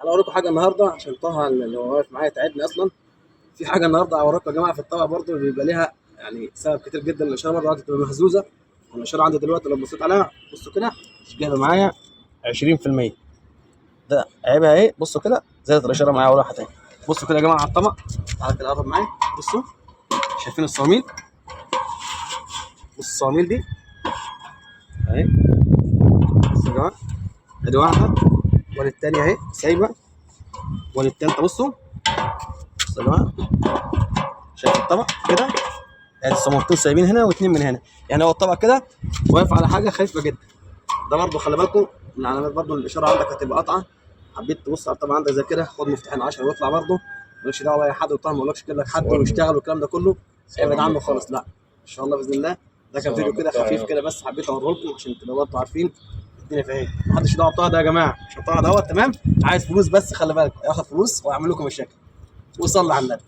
انا اوريكم حاجه النهارده عشان طه اللي هو واقف معايا تعبني اصلا. في حاجه النهارده هوريكم يا جماعه في الطبق برضه بيبقى ليها يعني سبب كتير جدا. الاشاره برضه عندي تبقى مهزوزه. الاشاره عندي دلوقتي لو بصيت عليها بصوا كده مش جايبه معايا 20%. ده عيبها ايه؟ بصوا كده زادت الاشاره معايا وراحت تاني. بصوا كده يا جماعه على الطبق، تعالى كده قرب معايا. بصوا شايفين الصواميل؟ بصوا الصواميل دي اهي. بصوا يا جماعه، ادي واحده والتانيه اهي سايبه والتالته. بصوا بصوا يا جماعه، شايف الطبق كده؟ يعني الصمامتين سايبين هنا واثنين من هنا، يعني هو الطبق كده واقف على حاجه خايفه جدا. ده برضه خلي بالكم من علامات برضه الاشاره عندك هتبقى قطعه. حبيت تبص على الطبق عندك زي كده، خد مفتاحين 10 واطلع برضه. مالكش دعوه باي حد وطبعا ما اقولكش كده حد ويشتغل والكلام ده كله، ابعد عنه خالص. لا ان شاء الله باذن الله. ده كان فيديو كده خفيف كده بس حبيت اوريه لكم عشان تبقوا برضه عارفين الدنيا فيها ايه. محدش دعوه بطه ده يا جماعه، مش طه دوت تمام. عايز فلوس بس خلي بالك، هياخد فلوس ويعمل لكم مشاكل. وصلي على النبي.